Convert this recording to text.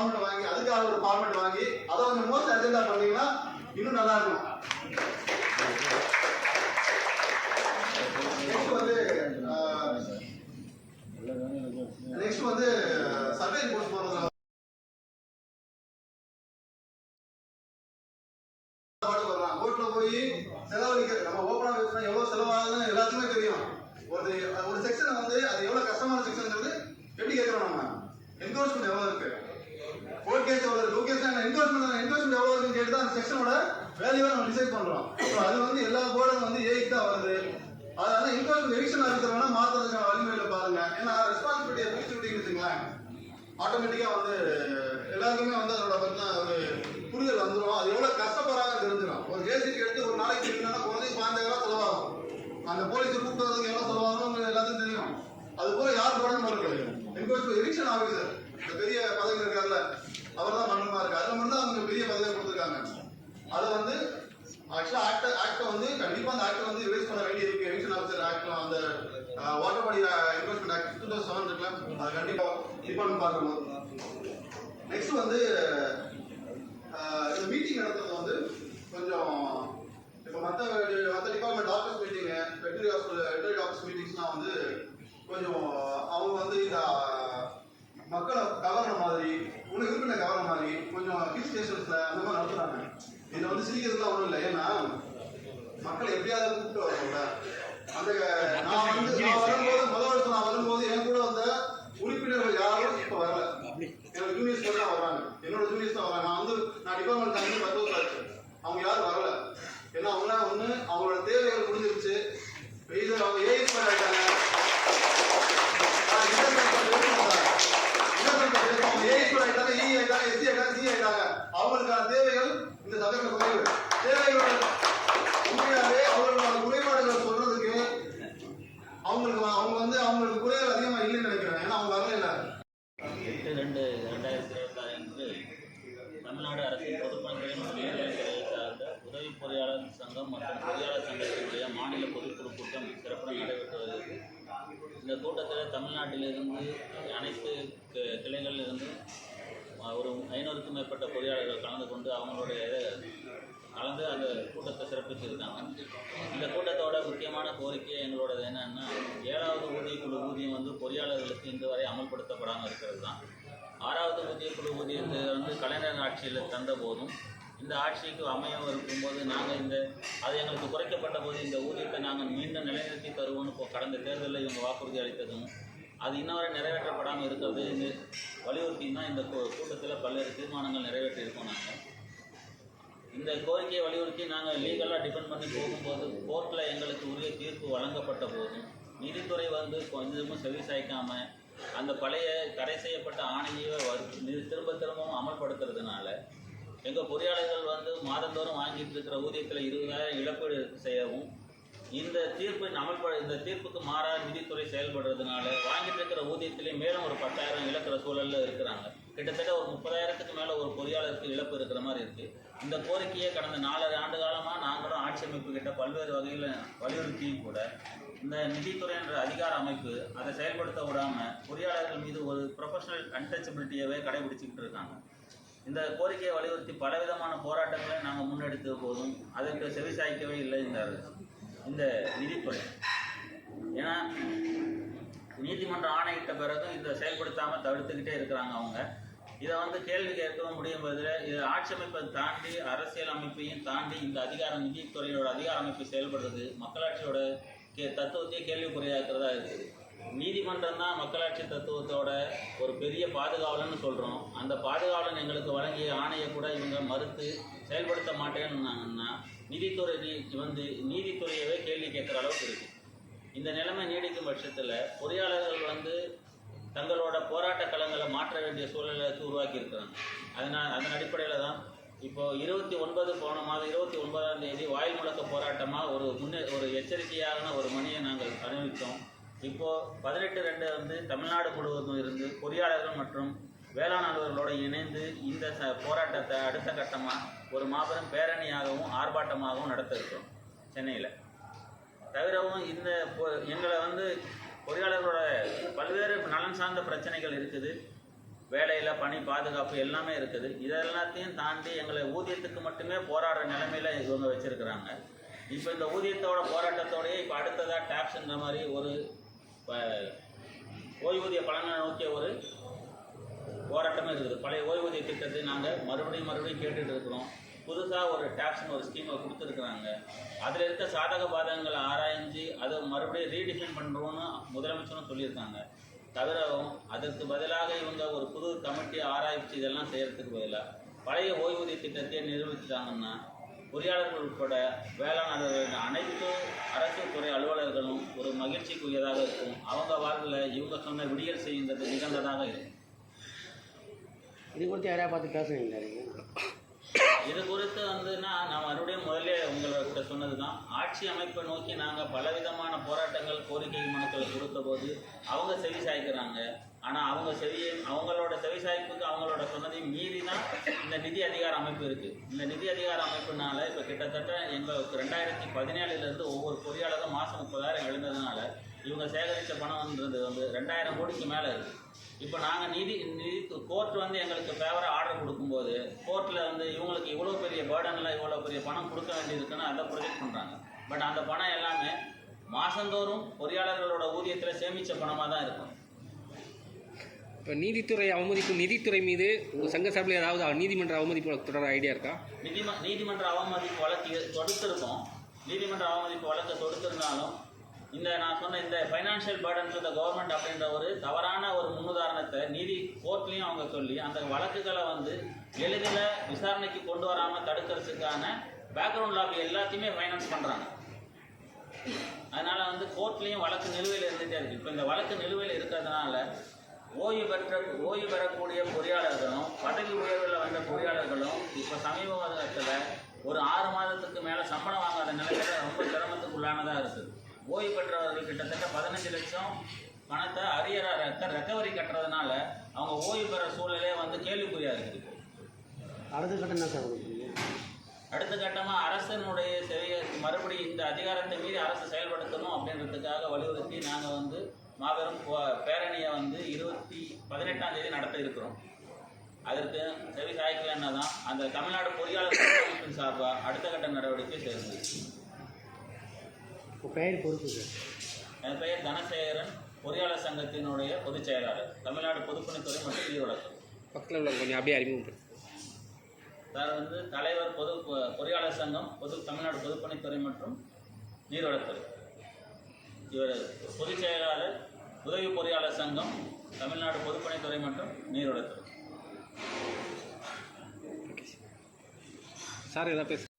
Format வாங்கி அதுக்காக ஒரு ஃபார்மேட் வாங்கி அதை கொஞ்சம் மோஸ்ட் அஜெண்டா பண்ணீங்கன்னா இன்னும் நல்லா இருக்கும். நெக்ஸ்ட் வந்து சர்வே கோர்ஸ் போறது கோர்ட்ல போய் செலவழிக்க நம்ம ஓபனா பேசினா எவ்வளவு செலவாகுதுன்னு எல்லாத்துக்குமே தெரியும். ஒரு செக்ஷன் வந்து அது எவ்வளவு கஷ்டமான செக்ஷன்ங்கிறது எப்படி கேட்கிறோம் நம்ம என்கோர்ஸ்மெண்ட் எவ்வளவு இருக்கு, கோர்ட் கேஸ் எவ்வளவு இருக்கு, கேஸ் என்கோர்ஸ்மெண்ட் எவ்வளவு இருக்குன்னு கேட்டு தான் அந்த செக்ஷனோட வேல்யூவை நம்ம டிசைட் பண்றோம். அது வந்து எல்லா போர்டும் வந்து ஏக்கு தான் வருது. அதனால என்கோர்ஸ்மெண்ட் எவிக்ஷன் ஆஃபீஸர் வேணா மாத்துறதுக்கான வழிமுறையில பாருங்க. ஏன்னா ரெஸ்பான்சிபிலிட்டியை பிரிச்சு விட்டீங்கன்னு வச்சுங்களேன், ஆட்டோமேட்டிக்கா வந்து எல்லாருக்குமே வந்து அதோட பார்த்தா ஒரு புரிதல் வந்துடும். அது எவ்வளவு கஷ்டப்படுறாங்கன்னு தெரிஞ்சிடும். ஒரு கேஸுக்கு எடுத்து ஒரு நாளைக்கு எடுக்கணும்னா குறைஞ்சி 15,000 செலவாகும். அந்த போலீஸை கூப்பிட்டு வரதுக்கு எவ்வளவு செலவாகும் எல்லாத்தையும் தெரியும். அது போல யார் போடணும் இருக்கு என்கோர்ஸ்மெண்ட் எவிக்ஷன் ஆஃபீஸர் இந்த பெரிய பதவி இருக்காருல்ல அவர் தான் பண்ணணுமா இருக்கு. அதுல மட்டும் தான் அவங்க பெரிய பதவியை கொடுத்துருக்காங்க. அதை வந்து ஆக்சுவலா ஆக்டை வந்து கண்டிப்பா அந்த ஆக்டை வந்து ரிவைஸ் பண்ண வேண்டி இருக்கு. எவிக்ஷன் ஆஃபீஸர் ஆக்ட் அந்த வாட்டர் பாடி என்ஃபோர்ஸ்மெண்ட் ஆக்ட் 2007 இருக்குல்ல அது கண்டிப்பா டிபார்ட்மெண்ட் பார்க்கணும். நெக்ஸ்ட் வந்து இந்த மீட்டிங் நடத்துறது வந்து கொஞ்சம் இப்போ மற்ற டிபார்ட்மெண்ட் டாக்டர்ஸ் மீட்டிங் வெட்டரி டாக்டர்ஸ் மீட்டிங்ஸ்லாம் வந்து கொஞ்சம் அவங்க வந்து இந்த மக்களை கவர்ற மாதிரி உறுப்பினர் கவர்ற மாதிரி கொஞ்சம் ஹில் ஸ்டேஷன்ஸ்ல அந்த மாதிரி நடத்துறாங்க. இதுல வந்து சிரிக்கிறதுலாம் ஒன்றும் இல்லை. ஏன்னா மக்களை எப்படியாவது கூப்பிட்டு வரணும்ல. அந்த நான் வரும்போது முதல் வருஷம் நான் வரும்போது என் கூட வந்த உறுப்பினர்கள் யாரும் இப்ப வரல. என்னோட ஜூனியர்ஸ் தான் வர்றாங்க. என்னோட ஜூனியர்ஸ் தான் வராங்க. நான் டிபார்ட்மெண்ட் தங்கி 10 வருஷம் ஆச்சு. அவங்க யாரும் வரல. ஏன்னா அவங்களாம் ஒண்ணு அவங்களோட தேவைகள் முடிஞ்சிருச்சு. அவங்க ஏஎஸ் ஆயிட்டாங்க, அவங்களுக்கான தேவைகள் இந்த சபையில குறைவு. தேவைகளோட உண்மையாவே அவங்களோட குறைபாடுகளை சொல்றதுக்கு அவங்க வந்து அவங்களுக்கு குறைகள் அதிகமா இல்லைன்னு நினைக்கிறேன். ஏன்னா அவங்க வரல. 8/2/2026 தமிழ்நாடு அரசின் பொதுப்பணிகளின் உயர்நிலைத்துறையை சார்ந்த உதவி பொறியாளர் சங்கம் மற்றும் பொறியாளர் சங்கத்தினுடைய மாநில பொதுக்குழு கூட்டம் சிறப்பாக நடைபெற்று வருகிறது. இந்த கூட்டத்தில் தமிழ்நாட்டிலிருந்து அனைத்து கிளைகளிலிருந்து ஒரு 500க்கும் மேற்பட்ட பொறியாளர்கள் கலந்து கொண்டு அவங்களுடைய கலந்து அந்த கூட்டத்தை சிறப்பிச்சிருக்காங்க. இந்த கூட்டத்தோட முக்கியமான கோரிக்கை எங்களோடது என்னன்னா, 7வது ஊதியக்குழு ஊதியம் வந்து பொறியாளர்களுக்கு இன்று வரை அமல்படுத்தப்படாமல் இருக்கிறது தான். 6வது ஊதியக்குழு ஊதியத்தை வந்து கலைஞர் ஆட்சியில் தந்த போதும் இந்த ஆட்சிக்கு அமையம் இருக்கும்போது நாங்கள் அது எங்களுக்கு குறைக்கப்பட்ட போது இந்த ஊதியத்தை நாங்கள் மீண்டும் நிலைநிறுத்தி தருவோம்னு கடந்த தேர்தலில் இவங்க வாக்குறுதி அளித்ததும் அது இன்னவரை நிறைவேற்றப்படாமல் இருக்கிறது வலியுறுத்தி தான் இந்த கூட்டத்தில் பல்வேறு தீர்மானங்கள் நிறைவேற்றியிருக்கோம். நாங்கள் இந்த கோரிக்கையை வலியுறுத்தி நாங்கள் லீகலாக டிபெண்ட் பண்ணி போகும்போது கோர்ட்டில் எங்களுக்கு உரிய தீர்ப்பு வழங்கப்பட்ட போதும் நீதித்துறை வந்து கொஞ்சமும் செவி சாய்க்காமல் அந்த பழைய தடை செய்யப்பட்ட ஆணையை திரும்பவும் அமல்படுத்துறதுனால எங்கள் பொறியாளர்கள் வந்து மாதந்தோறும் வாங்கிட்டு இருக்கிற ஊதியத்தில் 20,000 இழப்பீடு செய்யவும் இந்த தீர்ப்புக்கு மாறா நிதித்துறை செயல்படுறதுனால வாங்கிட்டு இருக்கிற ஊதியத்திலே மேலும் ஒரு 10,000 இழக்கிற சூழலில் இருக்கிறாங்க. கிட்டத்தட்ட ஒரு 30,000க்கு மேலே ஒரு பொறியாளருக்கு இழப்பு இருக்கிற மாதிரி இருக்குது. இந்த கோரிக்கையை கடந்த 4 ஆண்டு காலமாக நாங்களும் ஆட்சி அமைப்பு கிட்ட பல்வேறு வகையில் வலியுறுத்தியும் கூட இந்த நிதித்துறை என்ற அதிகார அமைப்பு அதை செயல்படுத்த விடாமல் பொறியாளர்கள் மீது ஒரு ப்ரொஃபஷனல் அன்டச்சபிலிட்டியவே கடைபிடிச்சிக்கிட்டு இருக்காங்க. இந்த கோரிக்கையை வலியுறுத்தி பலவிதமான போராட்டங்களை நாங்கள் முன்னெடுத்த போதும் அதற்கு செவிசாய்க்கவே இல்லை இந்த நிதித்துறை. ஏன்னா நீதிமன்ற ஆணையிட்ட பிறகும் இதை செயல்படுத்தாமல் தடுத்துக்கிட்டே இருக்கிறாங்க. அவங்க இதை வந்து கேள்வி கேட்கவும் முடியும் பதில் இது ஆட்சி அமைப்பை தாண்டி அரசியல் அமைப்பையும் தாண்டி இந்த அதிகாரம் நிதித்துறையோட அதிகார அமைப்பு செயல்படுறது மக்களாட்சியோட தத்துவத்தையே கேள்விக்குறையாக்குறதா இருக்குது. நீதிமன்றம் தான் மக்களாட்சி தத்துவத்தோட ஒரு பெரிய பாதுகாவலன்னு சொல்கிறோம். அந்த பாதுகாவலன் எங்களுக்கு வழங்கிய ஆணையை கூட இவங்க மறுத்து செயல்படுத்த மாட்டேன்னாங்கன்னா நீதித்துறை வந்து நீதித்துறையவே கேள்வி கேட்குற அளவுக்கு இருக்குது. இந்த நிலைமை நீடிக்கும் பட்சத்தில் பொறியாளர்கள் வந்து தங்களோட போராட்ட களங்களை மாற்ற வேண்டிய சூழலை உருவாக்கி இருக்கிறாங்க. அதன் அடிப்படையில் தான் இப்போது 29 போன மாதம் 29ஆம் தேதி வாயில் முழக்க போராட்டமாக ஒரு எச்சரிக்கையான ஒரு மணியை நாங்கள் அறிவித்தோம். இப்போது 18/2 வந்து தமிழ்நாடு முழுவதும் இருந்து பொறியாளர்கள் மற்றும் வேளாண் அலுவலர்களோடு இணைந்து இந்த போராட்டத்தை அடுத்த கட்டமாக ஒரு மாபெரும் பேரணியாகவும் ஆர்ப்பாட்டமாகவும் நடத்த இருக்கிறோம் சென்னையில். தவிரவும் எங்களை வந்து பொறியாளர்களோட பல்வேறு நலன் சார்ந்த பிரச்சனைகள் இருக்குது. வேலையில் பணி பாதுகாப்பு எல்லாமே இருக்குது. இதெல்லாத்தையும் தாண்டி எங்களை ஊதியத்துக்கு மட்டுமே போராடுற நிலைமையில் இவங்க வச்சுருக்கிறாங்க. இப்போ இந்த ஊதியத்தோட போராட்டத்தோடையே இப்போ அடுத்ததாக டேப்ஸுன்ற மாதிரி ஒரு ஓய்வூதிய பலனை நோக்கிய ஒரு போராட்டமே இருக்குது. பழைய ஓய்வூதிய திட்டத்தை நாங்கள் மறுபடியும் கேட்டுட்டு இருக்கிறோம். புதுசாக ஒரு டேக்ஸ்னு ஒரு ஸ்கீமை கொடுத்துருக்குறாங்க. அதில் இருக்க சாதக பாதகங்களை ஆராய்ஞ்சு அதை மறுபடியும் ரீடிஃபைன் பண்ணுறோன்னு முதலமைச்சரும் சொல்லியிருக்காங்க. தவிரவும் அதற்கு பதிலாக இவங்க ஒரு புது கமிட்டியை ஆராய்ச்சி இதெல்லாம் செய்கிறதுக்கு பதிலாக பழைய ஓய்வூதிய திட்டத்தையே நிரூபிச்சிட்டாங்கன்னா பொறியாளர்கள் உட்பட வேளாண் அனைத்து அரசு துறை அலுவலர்களும் ஒரு மகிழ்ச்சிக்குரியதாக இருக்கும். அவங்க வாழ்வில் இவங்க சொன்ன விடியல் செய்கின்றது நிகழ்ந்ததாக இருக்கும். இது குறித்து யாரையா பார்த்து பேசுறீங்களா? இது குறித்து நான் மறுபடியும் முதல்ல உங்கள்கிட்ட சொன்னது தான், ஆட்சி அமைப்பை நோக்கி நாங்கள் பலவிதமான போராட்டங்கள் கோரிக்கை மனுக்கள் கொடுத்த போது அவங்க செவி சாய்க்கிறாங்க. ஆனால் அவங்களோட செவி சாய்ப்புக்கு அவங்களோட சொன்னதையும் மீறி தான் இந்த நிதி அதிகார அமைப்பு இருக்குது. இந்த நிதி அதிகார அமைப்புனால இப்போ கிட்டத்தட்ட எங்களுக்கு 2017 ஒவ்வொரு பொறியாளரும் மாதம் 30,000 எழுந்ததுனால இவங்க சேகரித்த பணம்ன்றது 2000 கோடிக்கு மேலே இருக்குது. இப்போ நாங்கள் நீதி கோர்ட் எங்களுக்கு ஃபேவராக ஆர்டர் கொடுக்கும்போது கோர்ட்டில் இவங்களுக்கு இவ்வளோ பெரிய பேர்டனில் இவ்வளோ பெரிய பணம் கொடுக்க வேண்டியிருக்குன்னு அதை ப்ரொஜெக்ட் பண்ணுறாங்க. பட் அந்த பணம் எல்லாமே மாதந்தோறும் பொறியாளர்களோட ஊதியத்தில் சேமித்த பணமாக தான் இருக்கும். இப்போ நீதித்துறை அவமதிப்பு நிதித்துறை மீது உங்கள் சங்க சார்பில் ஏதாவது நீதிமன்ற அவமதிப்பு தொடர ஐடியா இருக்கா? நீதிமன்ற அவமதிப்பு வழக்கு தொடுத்திருக்கோம். நீதிமன்ற அவமதிப்பு வழக்கு தொடுத்திருந்தாலும் நான் சொன்ன இந்த financial burden to the government அப்படின்ற ஒரு தவறான ஒரு முன்னுதாரணத்தை நீதி கோர்ட்லேயும் அவங்க சொல்லி அந்த வழக்குகளை எளிதில் விசாரணைக்கு கொண்டு வராமல் தடுக்கிறதுக்கான பேக்ரவுண்ட் லாபி எல்லாத்தையுமே ஃபைனான்ஸ் பண்ணுறாங்க. அதனால் கோர்ட்லேயும் வழக்கு நிலுவையில் இருந்துகிட்டே இருக்குது. இப்போ இந்த வழக்கு நிலுவையில் இருக்கிறதுனால ஓய்வு பெறக்கூடிய பொறியாளர்களும் பதவி உயர்வில் வந்த பொறியாளர்களும் இப்போ சமீபத்தில் ஒரு 6 மாதத்துக்கு மேலே சம்பளம் வாங்காத நிலையில ரொம்ப சிரமத்துக்கு உள்ளானதாக இருக்குது. ஓய்வு பெற்றவர்கள் கிட்டத்தட்ட 15 லட்சம் பணத்தை ரெக்கவரி கட்டுறதுனால அவங்க ஓய்வு பெற சூழ்நிலையே கேள்விக்குறியாக இருக்குது. அடுத்த கட்டமாக அரசனுடைய மறுபடியும் இந்த அதிகாரத்தை மீறி அரசு செயல்படுத்தணும் அப்படின்றதுக்காக வலியுறுத்தி நாங்கள் மாபெரும் பேரணியை 18ஆம் தேதி நடத்த இருக்கிறோம். அதற்கு செவி சாய்க்கலன்னா தான் அந்த தமிழ்நாடு பொறியாளர் அமைப்பின் சார்பாக அடுத்த கட்ட நடவடிக்கை சேர்ந்து. என் பெயர் தனசேகரன், பொறியாளர் சங்கத்தினுடைய பொதுச் செயலாளர், தமிழ்நாடு பொதுப்பணித்துறை மற்றும் நீர்வளத்துறை. பக்கத்தில் உள்ள கொஞ்சம் அப்படியே அறிமுகம் சார் தலைவர் பொறியாளர் சங்கம் தமிழ்நாடு பொதுப்பணித்துறை மற்றும் நீர்வளத்துறை. இவர் பொதுச் செயலாளர் உதவி பொறியாளர் சங்கம் தமிழ்நாடு பொதுப்பணித்துறை மற்றும் நீர்வளத்துறை. சார் ஏதாவது பேச